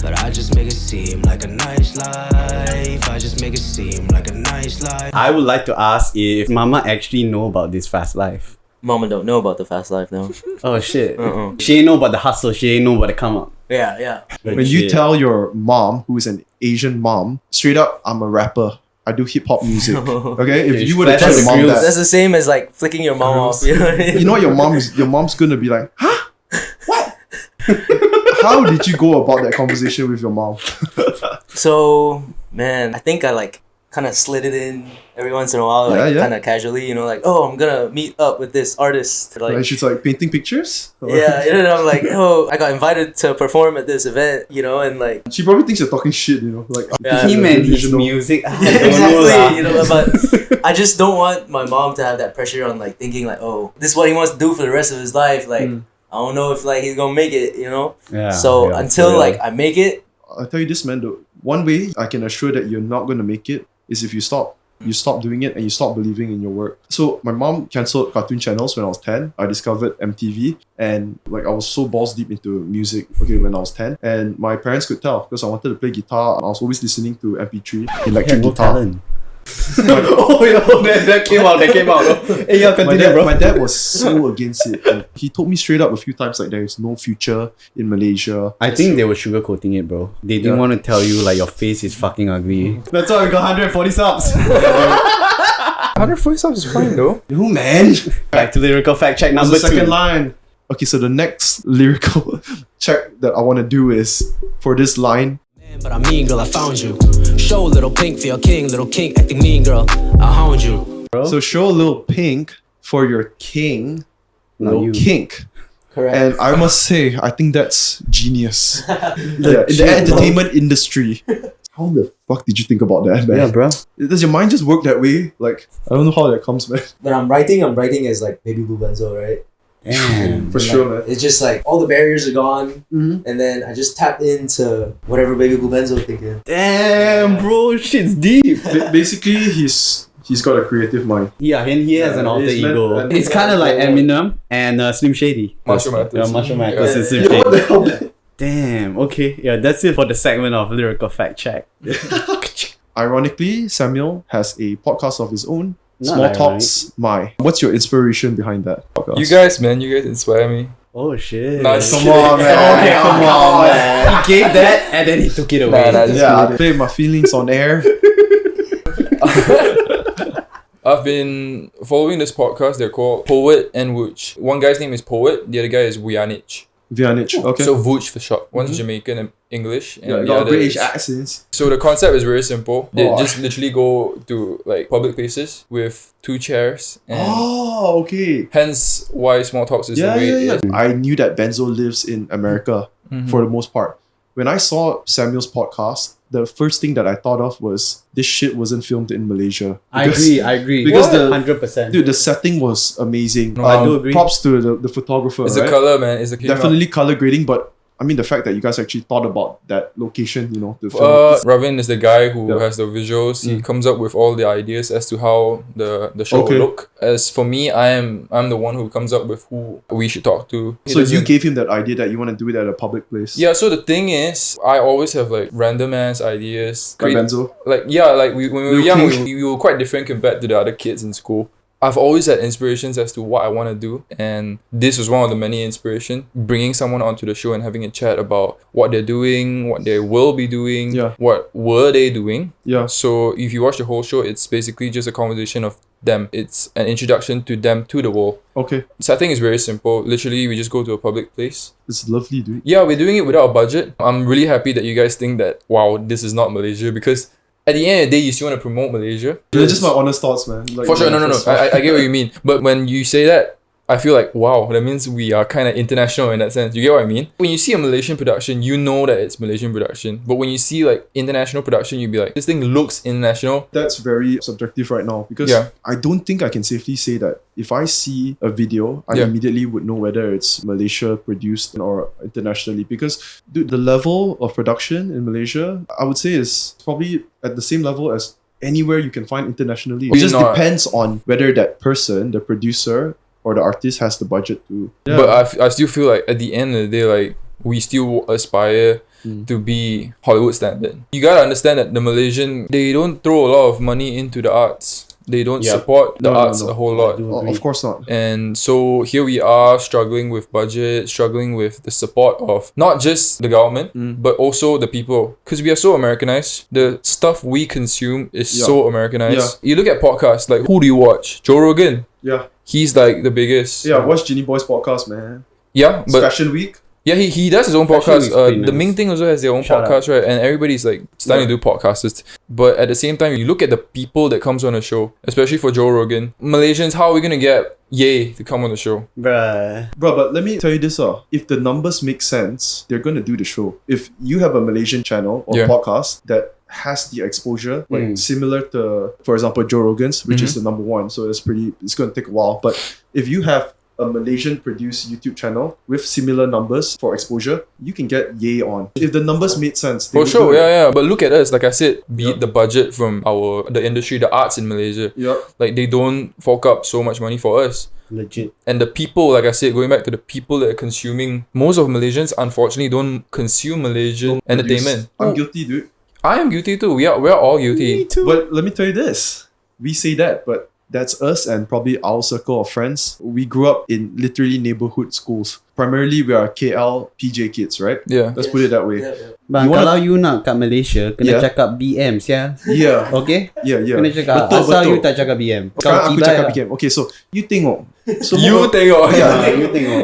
S1: but I just make it seem like a nice life. I just make it seem like a nice life.
S3: I would like to ask if Mama actually know about this fast life.
S2: Mama don't know about the fast life now.
S3: Oh shit. She ain't know about the hustle. She ain't know about the come up.
S2: Yeah, yeah.
S4: When you tell your mom, who is an Asian mom, straight up, I'm a rapper. I do hip hop music. Okay, if you were to
S3: Flash
S4: tell
S3: the
S4: your mom
S3: grills.
S2: That's
S4: that,
S2: the same as like flicking your mom off. You know what I mean?
S4: you know what your mom's gonna be like, huh? What? How did you go about that conversation with your mom?
S2: So, man, I think I like kind of slid it in every once in a while, like
S4: Yeah.
S2: kind of casually, you know, like, oh, I'm gonna meet up with this artist. Like,
S4: Like she's like painting pictures.
S2: yeah, and then I'm like, oh, I got invited to perform at this event, you know, and like,
S4: She probably thinks you're talking shit. You know, like
S2: Yeah.
S3: Him and his
S4: delusional.
S3: music. I
S2: yeah,
S3: don't know lah.
S2: exactly, you know, but I just don't want my mom to have that pressure on like thinking like, oh, this is what he wants to do for the rest of his life. Like, I don't know if like he's gonna make it, you know.
S3: Yeah,
S2: So
S3: yeah,
S2: until
S3: for real.
S2: like I make it,
S4: I'll tell you this, man. Though, one way I can assure that you're not gonna make it is if you stop. You stop doing it and you stop believing in your work. So my mom cancelled cartoon channels when I was 10. I discovered MTV and like I was so balls deep into music, okay, when I was 10. And my parents could tell because I wanted to play guitar. I was always listening to MP3, electric
S3: no
S4: guitar.
S3: talent. Oh, you know, that came out. Hey, yeah,
S4: My
S3: continue,
S4: dad,
S3: bro.
S4: my dad was so against it. And he told me straight up a few times like there is no future in Malaysia.
S3: I think they were sugarcoating it, bro. They didn't
S4: Yeah.
S3: want to tell you like your face is fucking ugly. That's why we got 140 subs.
S5: 140 subs is fine though.
S3: No, man. Back to lyrical fact check
S4: What's
S3: number
S4: the second
S3: 2.
S4: line? Okay, so the next lyrical check that I want to do is for this line.
S1: But I'm mean, girl, I found you. Show a little pink for your king, little kink acting mean, girl. I hound you.
S4: So show a little pink for your king,
S3: Not
S4: little
S3: you.
S4: kink.
S2: correct.
S4: And I must say, I think that's genius. Yeah, in the entertainment industry. How the fuck did you think about that, man?
S3: Yeah, bro.
S4: Does your mind just work that way? Like, I don't know how that comes, man.
S2: When I'm writing as like Babybluebenzo, right?
S3: Damn.
S4: For
S2: And,
S4: sure,
S2: like,
S4: man.
S2: it's just like all the barriers are gone,
S4: Mhm.
S2: and then I just tap into whatever Babybluebenzo thinking.
S3: Damn, bro. Shit's deep.
S4: Basically, he's got a creative mind.
S3: Yeah, and he has an
S4: Yeah,
S3: alter
S4: he's meant-
S3: ego. It's kind of like Eminem and Slim Shady.
S5: Marshall Mathers.
S3: Yeah, Marshall Mathers
S2: Yeah.
S3: and Slim
S2: Yeah.
S3: Shady.
S4: What the hell?
S3: Damn. Okay. Yeah, that's it for the segment of Lyrical Fact Check.
S4: Ironically, Samuel has a podcast of his own.
S3: Not
S4: Small
S3: ironic.
S4: Talks. What's your inspiration behind that podcast?
S5: You guys, man, you guys inspire me.
S3: Oh shit.
S5: Nice.
S4: Come on, man.
S3: Okay, come on, man. He gave that and then he took it away.
S5: Nah, just
S4: Yeah,
S5: kidding.
S4: I play my feelings on air.
S5: I've been following this podcast. They're called Poet and Wooch. One guy's name is Poet. The other guy is Wujanich.
S4: Vianich. Okay.
S5: So Wooch for short. One's Jamaican and English, and
S4: yeah,
S5: the
S4: got
S5: other
S4: British
S5: is...
S4: accents.
S5: So the concept is very simple. They
S4: Oh.
S5: just literally go to like public places with 2 chairs, and
S4: Oh, okay.
S5: hence why Small Talks is
S4: Yeah,
S5: the way
S4: yeah,
S5: it
S4: yeah.
S5: is.
S4: I knew that Benzo lives in America for the most part. When I saw Samuel's podcast, the first thing that I thought of was this shit wasn't filmed in Malaysia.
S3: I
S4: Because-
S3: agree.
S4: because the-
S3: 100%.
S4: Dude, the setting was amazing.
S5: No, I
S3: do agree.
S4: Props to the photographer,
S5: It's
S4: right?
S5: the color, man. It's the
S4: Definitely color grading, but I mean the fact that you guys actually thought about that location, you know, to film.
S5: Ravin is the guy who
S4: Yeah.
S5: has the visuals. He comes up with all the ideas as to how the show
S4: Okay.
S5: will look. As for me, I'm the one who comes up with who we should talk to. He
S4: So you
S5: doesn't-
S4: gave him that idea that you want to do it at a public place.
S5: Yeah, so the thing is, I always have like random ass ideas.
S4: Like Benzo.
S5: Like when we were
S4: Little
S5: young,
S4: King.
S5: we were quite different compared to the other kids in school. I've always had inspirations as to what I want to do, and this was one of the many inspiration. Bringing someone onto the show and having a chat about what they're doing, what they will be doing,
S4: Yeah.
S5: what were they doing.
S4: Yeah.
S5: So if you watch the whole show, it's basically just a conversation of them. It's an introduction to them to the world.
S4: Okay.
S5: So I think it's very simple. Literally, we just go to a public place.
S4: It's lovely, dude.
S5: Yeah, we're doing it without a budget. I'm really happy that you guys think that, wow, this is not Malaysia, because at the end of the day, you still want to promote Malaysia.
S4: They're just my honest thoughts, man. Like,
S5: For sure, no.
S4: first
S5: I get what you mean. But when you say that, I feel like, wow, that means we are kind of international in that sense. You get what I mean? When you see a Malaysian production, you know that it's Malaysian production. But when you see like international production, you'd be like, this thing looks international.
S4: That's very subjective right now because
S5: Yeah.
S4: I don't think I can safely say that if I see a video, I
S5: Yeah.
S4: immediately would know whether it's Malaysia produced or internationally because dude, the level of production in Malaysia, I would say is probably at the same level as anywhere you can find internationally. It
S5: We're
S4: just
S5: not-
S4: depends on whether that person, the producer or the artist has the budget to.
S5: But I still feel like at the end of the day, like we still aspire to be Hollywood standard. You gotta understand that the Malaysian, they don't throw a lot of money into the arts. They don't
S3: Yep.
S5: support the
S4: No,
S5: arts
S4: no.
S5: a whole lot.
S4: Of course not.
S5: And so here we are struggling with budget, struggling with the support of not just the government, but also the people. Because we are so Americanized. The stuff we consume is
S4: Yeah.
S5: so Americanized. You look at podcasts, like who do you watch? Joe Rogan.
S4: Yeah.
S5: He's like the biggest.
S4: Yeah, watch Ginny Boy's podcast, man.
S5: Yeah,
S4: It's
S5: but
S4: Fashion Week.
S5: yeah, he does his own
S3: Fashion
S5: podcast.
S3: Week's pretty
S5: The
S3: nice.
S5: Ming Thing also has their own
S3: Shout
S5: podcast, right? And everybody's like starting to do podcasts. But at the same time, you look at the people that comes on the show, especially for Joe Rogan. Malaysians, how are we gonna get Ye to come on the show?
S3: Bruh.
S4: Bro, but let me tell you this, if the numbers make sense, they're gonna do the show. If you have a Malaysian channel or
S5: Yeah.
S4: podcast that has the exposure, like similar to, for example, Joe Rogan's, which is the number one, so it's gonna take a while. But if you have a Malaysian produced YouTube channel with similar numbers for exposure, you can get Ye on. If the numbers made sense, they
S5: For
S4: would
S5: sure,
S4: do it.
S5: yeah. But look at us, like I said, be
S4: Yeah.
S5: it the budget from the industry, the arts in Malaysia.
S4: Yeah.
S5: Like they don't fork up so much money for us.
S3: Legit.
S5: And the people, like I said, going back to the people that are consuming, most of Malaysians unfortunately don't consume Malaysian entertainment.
S4: I'm guilty, dude.
S5: I am guilty too. We're all guilty.
S4: But let me tell you this. We say that, but that's us and probably our circle of friends. We grew up in literally neighborhood schools. Primarily, we are KL PJ kids, right?
S5: Yeah.
S4: Let's put it that way.
S3: Bang,
S4: You wanna-
S3: kalau you nak kat Malaysia, kena
S4: Yeah.
S3: cakap BM, sia.
S4: Yeah.
S3: Okay?
S4: Yeah, yeah.
S3: Kena cakap.
S4: Betul,
S3: Asal
S4: betul.
S3: you tak cakap BM.
S4: Sekarang aku
S3: kibai
S4: cakap
S3: lah.
S4: BM. Okay, so you tengok.
S5: You tengok.
S4: Yeah.
S3: You tengok.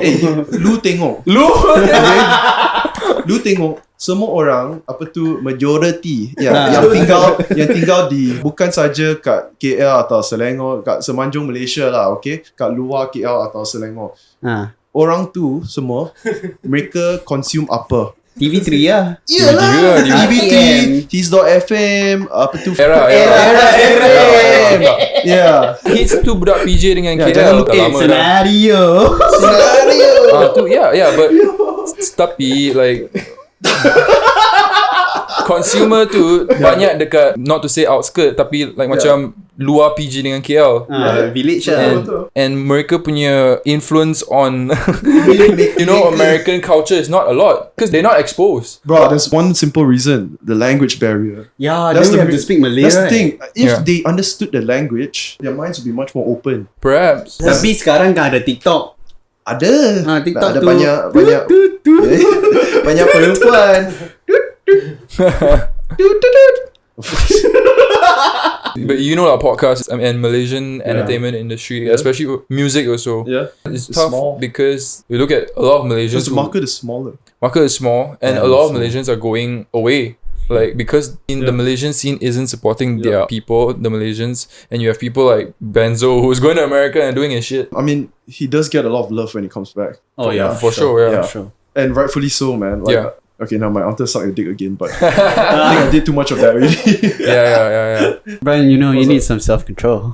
S4: Lu tengok.
S5: Lu.
S4: Lu tengok. Semua orang apa tu majority
S3: Nah.
S4: yang tinggal di bukan saja kat KL atau Selangor, kat semenanjung Malaysia lah, okay? Kat luar KL atau Selangor.
S3: Ha.
S4: Orang tu semua mereka consume apa?
S3: TV3 lah.
S5: Iyalah.
S4: TVT, His.fm, apa tu?
S5: Era.
S4: FM. Yeah.
S5: Hits tu budak PJ dengan
S4: Ya,
S5: KL.
S4: jangan lupa.
S5: dah lama dah.
S3: Senario.
S5: Tu ya, but tapi like consumer tu banyak dekat, not to say outskirt, tapi like macam luar PG dengan KL.
S6: Village lah.
S5: And mereka punya influence on American culture is not a lot because they're not exposed.
S4: Bro, there's one simple reason: the language barrier.
S6: Yeah,
S4: That's
S6: then we
S4: the
S6: have to speak Malay,
S4: That's the
S6: right?
S4: thing. If
S5: Yeah.
S4: they understood the language, their minds would be much more open.
S5: Perhaps.
S6: Tapi sekarang kan ada TikTok.
S4: Ada.
S6: TikTok
S4: ada
S6: tu.
S4: banyak banyak perempuan.
S5: But you know our podcast and Malaysian entertainment industry, especially music also.
S4: Yeah.
S5: It's
S4: It's
S5: tough
S4: small.
S5: because you look at a lot of Malaysians.
S4: Because the market is smaller.
S5: Market is small, and a lot of Malaysians are going away. Like because the Malaysian scene isn't supporting their people, the Malaysians, and you have people like Benzo who's going to America and doing his shit.
S4: I mean, he does get a lot of love when he comes back.
S6: Oh yeah,
S5: For sure, yeah.
S6: Sure.
S4: And rightfully so, man. Like,
S5: Yeah.
S4: Okay, now my aunt suck your dick again, but I think I did too much of that already.
S5: Yeah.
S6: Brian, you know you need some self-control.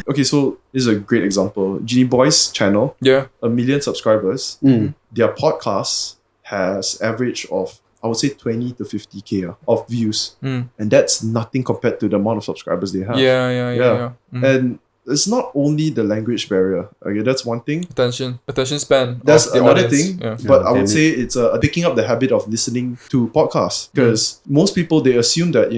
S4: Okay, so this is a great example. Genie Boy's channel,
S5: Yeah.
S4: 1 million subscribers.
S6: Mm.
S4: Their podcast has average of, I would say, 20 to 50K of views.
S5: Mm.
S4: And that's nothing compared to the amount of subscribers they have.
S5: Yeah. Mm.
S4: And it's not only the language barrier. Okay, that's one thing.
S5: Attention span.
S4: That's
S5: of the
S4: another
S5: audience.
S4: thing.
S5: Yeah.
S4: But I
S6: damn
S4: would
S6: it.
S4: say it's picking up the habit of listening to podcasts. Because most people, they assume that,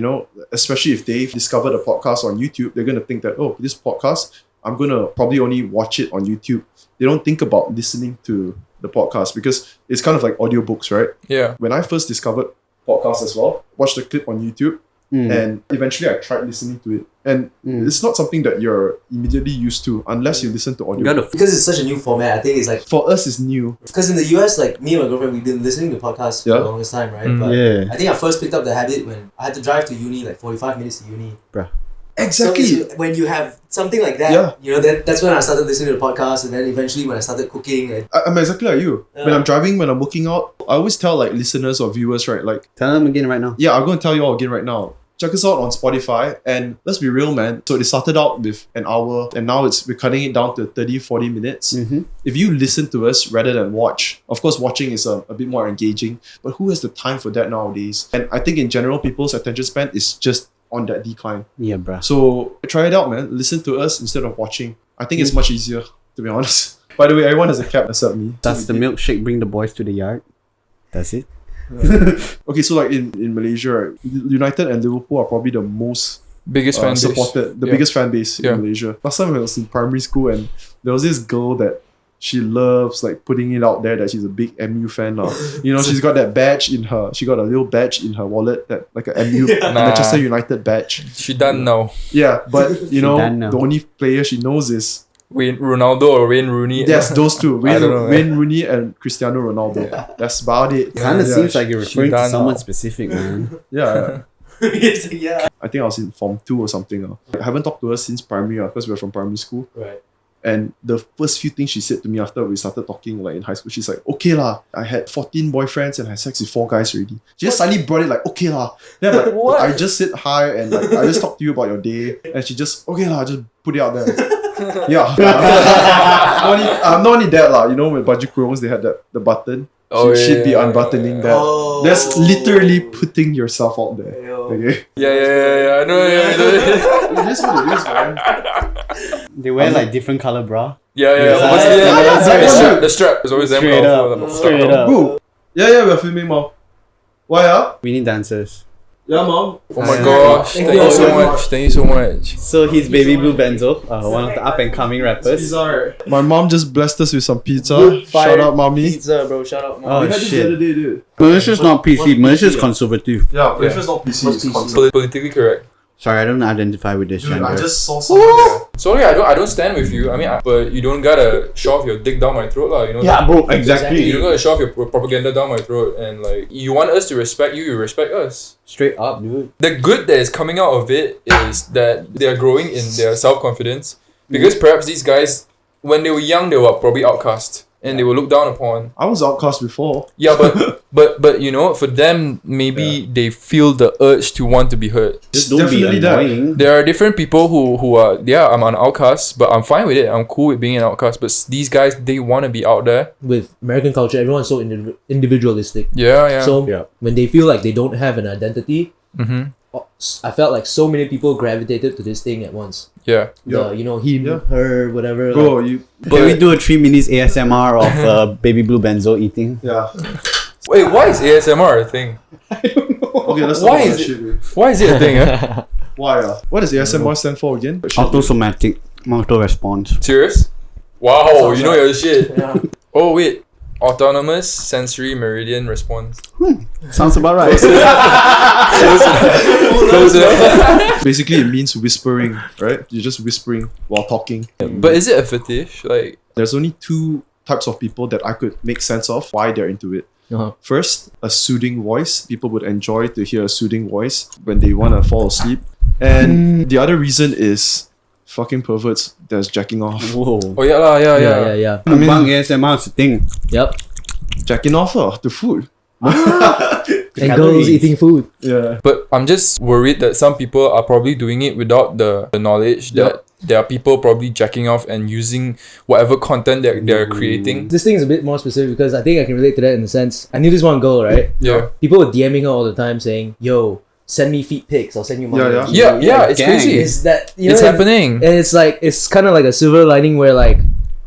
S4: especially if they've discovered a podcast on YouTube, they're going to think that, oh, this podcast, I'm going to probably only watch it on YouTube. They don't think about listening to the podcast because it's kind of like audiobooks, right?
S5: Yeah.
S4: When I first discovered podcasts as well, watched the clip on YouTube, and eventually I tried listening to it. And it's not something that you're immediately used to unless you listen to audio.
S2: Because it's such a new format, I think it's like,
S4: For us, it's new.
S2: because in the US, like me and my girlfriend, we've been listening to podcasts for the longest time, right? But
S6: Yeah.
S2: I think I first picked up the habit when I had to drive to uni, like 45 minutes to uni.
S4: Exactly.
S2: So it's when you have something like that,
S4: Yeah.
S2: that's when I started listening to the podcast, and then eventually when I started cooking.
S4: I'm exactly like you. When I'm driving, when I'm working out, I always tell like listeners or viewers, right? Like,
S6: Tell them again right now.
S4: yeah, I'm going to tell you all again right now. Check us out on Spotify, and let's be real, man. So it started out with an hour, and now we're cutting it down to 30, 40 minutes. If you listen to us rather than watch, of course, watching is a bit more engaging, but who has the time for that nowadays? And I think in general, people's attention span is just on that decline.
S6: Yeah, bruh.
S4: So try it out, man. Listen to us instead of watching. I think it's much easier, to be honest. By the way, everyone has a cap except me.
S6: Does the milkshake bring the boys to the yard? Does it?
S4: Okay, so like in Malaysia, right, United and Liverpool are probably the most
S5: Biggest fan base.
S4: supported, the
S5: Yeah.
S4: biggest fan base
S5: Yeah.
S4: in Malaysia. Last time I was in primary school, and there was this girl that she loves like putting it out there that she's a big MU fan now. She's got that badge she got a little badge in her wallet, that like a MU Manchester United badge.
S5: She done now.
S4: Yeah, but
S6: done now.
S4: the only player she knows is
S5: Ronaldo or Wayne Rooney.
S4: yes, those two,
S5: I don't know,
S4: Wayne Rooney and Cristiano Ronaldo. That's about it.
S6: Kind of seems like you're referring to
S5: done
S6: someone
S5: now.
S6: specific, man.
S4: Yeah.
S2: Yeah.
S4: I think I was in Form 2 or something. I haven't talked to her since primary because we're from primary school.
S2: Right.
S4: And the first few things she said to me after we started talking, like in high school, she's like, okay lah, I had 14 boyfriends and I had sex with 4 guys already. She just suddenly brought it like, okay lah. Then I'm like,
S2: What?
S4: I just said hi and like I just talked to you about your day. And she just, okay lah, just put it out there. Yeah. Not only that lah, when Baju Kurungs, they had the button.
S5: Oh,
S4: She'd be
S5: yeah.
S4: unbuttoning that.
S2: Oh.
S4: That's literally putting yourself out there. Okay?
S5: Yeah. I know.
S4: It is what it is, man.
S6: They wear like different color bra.
S5: Yeah.
S4: Yeah.
S5: The strap is always them.
S6: Straight up. Straight up.
S4: Boo. Yeah, we're filming, mom. Why,
S6: We need dancers.
S4: Yeah, mom.
S5: Oh my gosh! Thank you so much. Thank you so much.
S6: So he's Baby Blue Benzo, one of the up and coming rappers.
S4: My mom just blessed us with some pizza.
S2: Fire
S4: Shout out, mommy.
S2: Pizza, bro. Shout out.
S6: Oh
S4: We had this the other
S6: shit.
S4: day, dude.
S6: Malaysia's not PC.
S2: What's
S6: Malaysia's
S2: PC?
S6: conservative.
S4: Yeah, Malaysia's not PC. It's
S2: PC?
S4: console.
S5: Politically correct.
S6: Sorry, I don't identify with this
S4: Dude,
S6: gender.
S4: I just saw something.
S5: Sorry, I don't stand with you. I mean, but you don't gotta shove your dick down my throat, lah.
S6: Yeah, bro,
S5: You
S6: exactly.
S5: don't gotta shove your propaganda down my throat, and like you want us to respect you, you respect us.
S6: Straight up, dude.
S5: The good that is coming out of it is that they are growing in their self-confidence, because perhaps these guys, when they were young, they were probably outcast and they were looked down upon.
S4: I was outcast before.
S5: Yeah, but for them, maybe they feel the urge to want to be heard.
S6: Just don't be
S4: definitely that.
S6: annoying.
S5: There are different people who are, I'm an outcast, but I'm fine with it. I'm cool with being an outcast. But these guys, they want to be out there.
S2: With American culture, everyone's so individualistic.
S5: Yeah.
S2: So
S6: Yeah.
S2: when they feel like they don't have an identity, I felt like so many people gravitated to this thing at once.
S5: Yeah.
S2: The, you know, him,
S4: Yeah.
S2: her, whatever.
S4: Bro,
S2: like-
S4: you.
S6: Can we do a 3 minutes ASMR of Baby Blue Benzo eating?
S4: Yeah.
S5: Wait, why is ASMR a thing?
S4: Okay, let's
S5: Why
S4: talk
S5: is
S4: about
S5: it-
S4: shit. Man.
S5: Why is it a thing? Huh?
S4: Why? What does ASMR stand for again?
S6: Autosomatic motor response.
S5: Serious? Wow, you know your shit.
S2: Yeah.
S5: Oh wait, autonomous sensory meridian response.
S6: Sounds about right.
S5: Close enough.
S4: Basically, it means whispering, right? You're just whispering while talking.
S5: But is it a fetish? Like,
S4: There's only two types of people that I could make sense of why they're into it.
S2: Uh-huh.
S4: First, a soothing voice. People would enjoy to hear a soothing voice when they want to fall asleep. And the other reason is fucking perverts that's jacking off.
S6: Whoa.
S5: oh yeah lah, yeah.
S2: Yeah.
S6: Mukbang ASMR is a thing.
S2: Yep.
S4: Jacking off to food.
S2: And girls eating food.
S4: Yeah.
S5: But I'm just worried that some people are probably doing it without the knowledge that there are people probably jacking off and using whatever content that they're creating.
S2: This thing is a bit more specific because I think I can relate to that in the sense I knew this one girl, right?
S5: Yeah.
S2: People were DMing her all the time saying, "Yo, send me feet pics. I'll send you money."
S4: Yeah.
S5: Yeah, it's
S6: gang.
S5: crazy.
S2: Is that you
S5: It's
S2: know,
S5: happening.
S2: And it's like it's kind of like a silver lining where like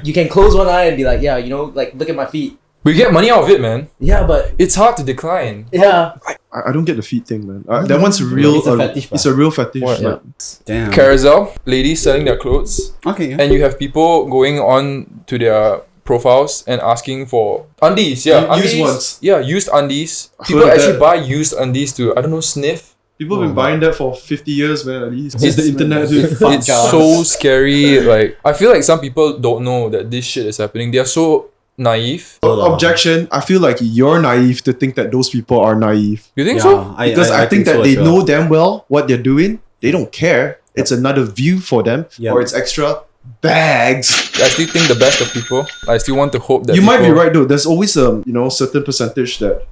S2: you can close one eye and be like, yeah, you know, like look at my feet.
S5: We get money out of it, man.
S2: Yeah, but
S5: It's hard to decline.
S2: yeah,
S4: I don't get the feet thing, man. That one's real.
S6: It's a fetish,
S4: It's a real fetish.
S5: What?
S4: Like,
S6: Damn.
S5: Carousel, ladies selling their clothes,
S6: Okay. Yeah.
S5: and you have people going on to their profiles and asking for undies. Yeah,
S4: Used
S5: undies.
S4: ones.
S5: Yeah, used undies.
S4: I
S5: People
S4: heard
S5: actually
S4: that.
S5: buy used undies to, I don't know, sniff.
S4: People have been buying that for 50 years, man, at least. Since
S5: It's-
S4: the internet, dude.
S5: It's so scary. Like, I feel like some people don't know that this shit is happening. They are so naive.
S4: Objection. I feel like you're naive to think that those people are naive.
S5: You think
S6: Yeah,
S5: so?
S4: Because I think that
S6: so
S4: they
S6: as well.
S4: know damn well what they're doing. They don't care. It's another view for them.
S6: Yep.
S4: Or it's extra bags.
S5: I still think the best of people. I still want to hope that
S4: You might be
S5: people-
S4: right though. There's always a certain percentage that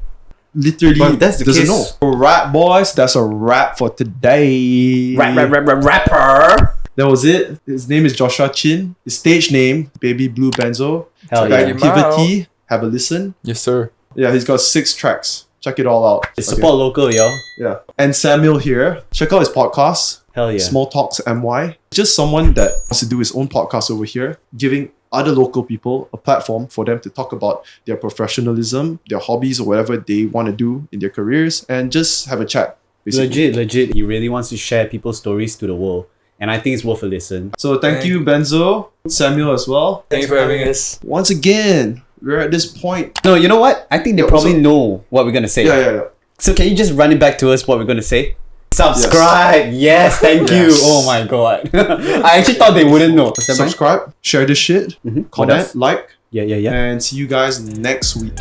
S4: literally
S6: But if that's the
S4: doesn't
S6: case-
S4: know. Rap boys, that's a wrap for today.
S6: Rapper.
S4: That was it. His name is Joshua Chin. His stage name, Baby Blue Benzo.
S6: Hell yeah.
S4: Activity. Have a listen.
S5: Yes, sir.
S4: Yeah, he's got 6 tracks. Check it all out.
S6: Support local, yo.
S4: Yeah. And Samuel here. Check out his podcast.
S6: Hell yeah.
S4: Small Talks MY. Just someone that wants to do his own podcast over here, giving other local people a platform for them to talk about their professionalism, their hobbies, or whatever they want to do in their careers, and just have a chat. Basically.
S6: Legit. He really wants to share people's stories to the world. And I think it's worth a listen.
S4: So thank you, Benzo, Samuel as well.
S5: Thank you for having us.
S4: Once again, we're at this point.
S6: No, you know what? I think they probably know what we're gonna say.
S4: Yeah.
S6: So can you just run it back to us what we're gonna say? Subscribe! Yes, thank you!
S4: Yes.
S6: Oh my god. I actually thought they wouldn't know.
S4: Subscribe, share this shit,
S6: What
S4: comment,
S6: else?
S4: like,
S6: Yeah.
S4: and see you guys next week.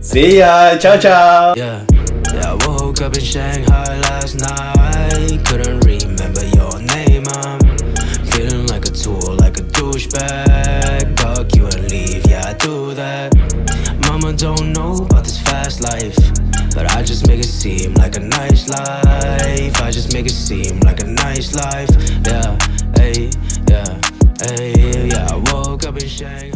S6: See ya! Ciao ciao!
S1: Yeah, I woke up in Shanghai last night. Couldn't remember your name. I'm feeling like a tool, like a douchebag. Fuck you and leave, yeah, I do that. Mama don't know about this fast life, but I just make it seem like a nice life. I just make it seem like a nice life. Yeah, hey, yeah, hey, yeah. I woke up in Shanghai.